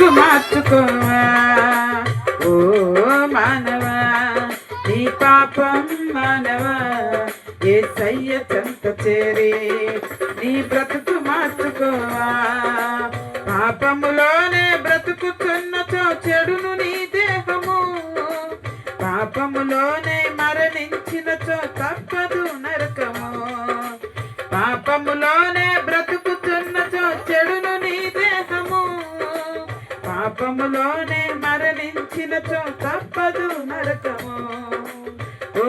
బ్రతుకు మార్చుకోవా ఓ మానవా నీ పాపం మానవా యేసయ్య చెంత చేరి నీ బ్రతుకు మార్చుకోవా పాపములోనే బ్రతుకుతున్నచో చెడును నీ దేహము పాపములోనే మరణించినచో తప్పదు నరకము పాపములోనే బ్రతుకుతున్నచో చెడును నీ దేహము పాపములోనే మరణించినచో తప్పదు నరకము ఓ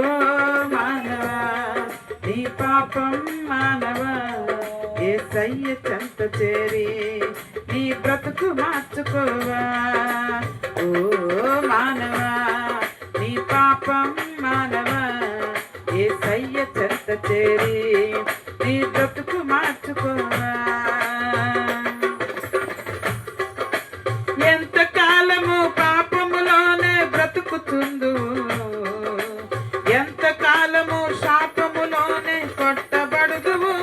మానవా నీ పాపం మానవా యేసయ్య చెంత చేరి నీ బ్రతుకు మార్చుకోవా ఓ మానవా నీ పాపం మానవా యేసయ్య చెంత చేరి నీ బ్రతుకు మార్చుకోవా ఎంతకాలము పాపములోనే బ్రతుకుతుందు ఎంతకాలము శాపములోనే కొట్టబడుదువు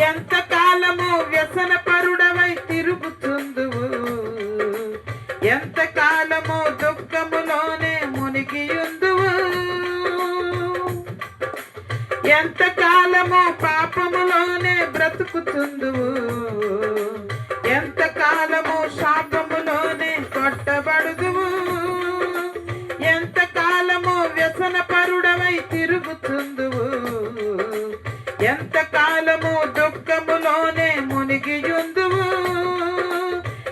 ఎంతకాలము వ్యసన పరుడవై తిరుగుతుందువు ఎంతకాలము దుఃఖములోనే మునిగియుందువు ఎంతకాలము పాపములోనే బ్రతుకుతుందువు ఎంతకాలము శాపములోనే కొట్టబడుదువు ఎంతకాలము వ్యసన పరుడవై తిరుగుతుందువు ఎంతకాలము దుఃఖములోనే మునిగియుందువు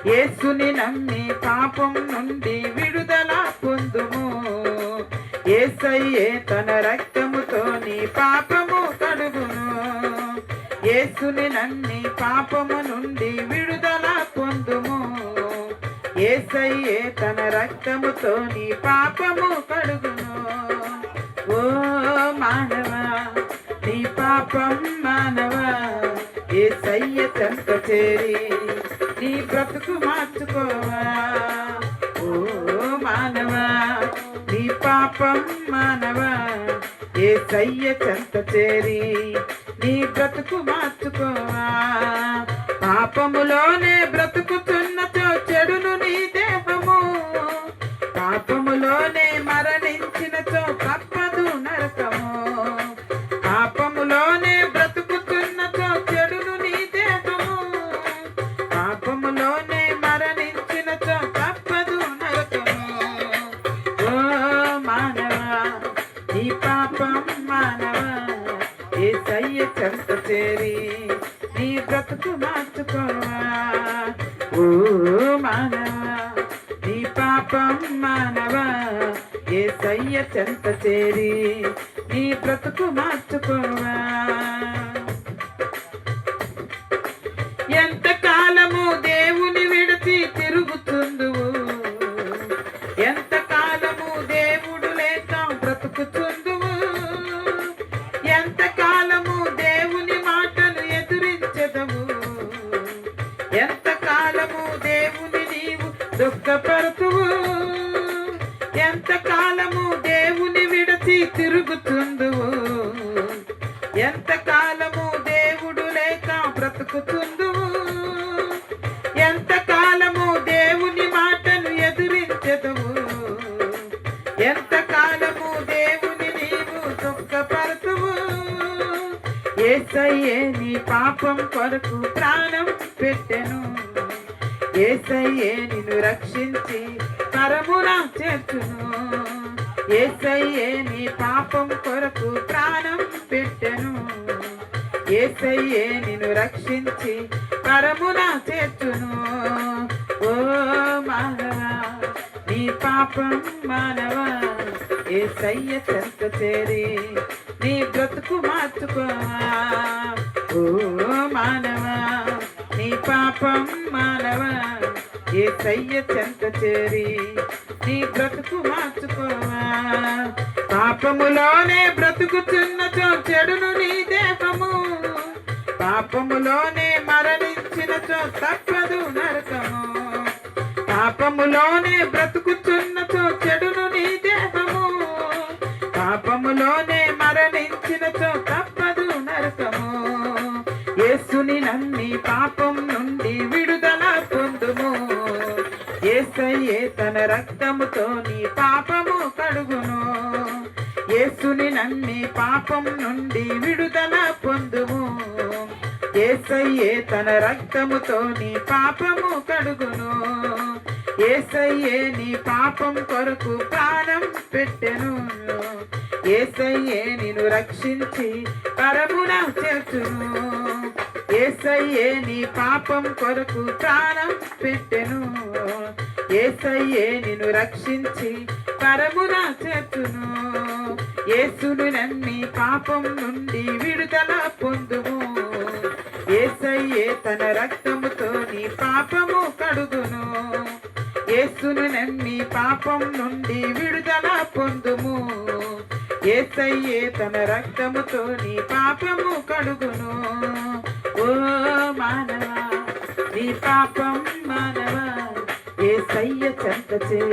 యేసుని నమ్మి పాపం నుండి విడుదల పొందుము యేసయ్యే తన రక్తముతో నీ పాపము కడుగును యేసుని నమ్మి పాపము నుండి విడుదల పొందుము యేసయ్యే తన రక్తముతో నీ పాపము కడుగును ఓ మానవా నీ పాపం మానవా యేసయ్య చెంత చేరి నీ బ్రతుకు మార్చుకోవా ఓ మానవా నీ పాపం మానవా యేసయ్య చెంత చేరి నీ బ్రతుకు మార్చుకోవా పాపములోనే బ్రతుకుతున్నచో చెడును నీ దేహము పాపములోనే మరణించినచో తప్పదు నరకము పాపములోనే బ్రతుకుతున్నచో చెడును నీ దేహము పాపములోనే మరణించినచో తప్పదు నరకము ఓ మానవా నీ పాపం మానవా యేసయ్య చెంత చేరి నీ బ్రతుకు మార్చుకోవా ఓ మానవా నీ పాపం మానవా యేసయ్య చెంత చేరి నీ బ్రతుకు మార్చుకోవా ఎంతకాలము దేవుని విడిచి తిరుగుతుందువు ఎంతకాలము దేవుడు లేక బ్రతుకుతుందువు ఎంతకాలము దేవుని మాటలు ఎదురించెదవు ఎంతకాలము దేవుని నీవు దుఃఖపరుతువు ఎంతకాలము దేవుని విడిచి తిరుగుతుందువు ఎంతకాలము దేవుడు లేక బ్రతుకుతుందువు ఎంతకాలము దేవుని మాటలు ఎదురించెదవు ఎంతకాలము దేవుని నీవు దుఃఖపరుతువు యేసయ్యే నీ పాపం కొరకు ప్రాణం పెట్టెను యేసయ్యే నిన్ను రక్షించి పరమున చేర్చును యేసయ్యే నీ పాపం కొరకు ప్రాణం పెట్టెను యేసయ్యే నిన్ను రక్షించి పరమున చేర్చును ఓ మానవా నీ పాపం మానవా యేసయ్య చెంత చేరి నీ బ్రతుకు మార్చుకోవా ఓ మానవా నీ పాపం మానవా యేసయ్య చెంత చేరి నీ బ్రతుకు మార్చుకోవా పాపములోనే బ్రతుకుతున్నచో చెడును నీ దేహము పాపములోనే మరణించినచో తప్పదు నరకము పాపములోనే బ్రతుకుతున్నచో చెడును నీ దేహము పాపములోనే మరణించినచో తప్పదు నరకము యేసుని నమ్మి పాపం నుండి విడుదల పొందుము యేసయ్యే తన రక్తముతో నీ పాపము కడుగును. యేసుని నమ్మి పాపం నుండి విడుదల పొందుము. యేసయ్యే తన రక్తముతో నీ పాపము కడుగును. యేసయ్యే నీ పాపం కొరకు ప్రాణం పెట్టెను. యేసయ్యే నిన్ను రక్షించి పరమున చేర్చును. యేసయ్యే నీ పాపం కొరకు ప్రాణం పెట్టెను. యేసయ్యే నిన్ను రక్షించి పరమున చేర్చును. యేసును నమ్మి పాపం నుండి విడుదల పొందుము. యేసయ్యే తన రక్తముతో నీ పాపము కడుగును. యేసును నమ్మి పాపం నుండి విడుదల పొందుము. యేసయ్యే తన రక్తముతో నీ పాపము కడుగును. ఓ మానవా నీ పాపం మానవా యేసయ్య చెంత చేరి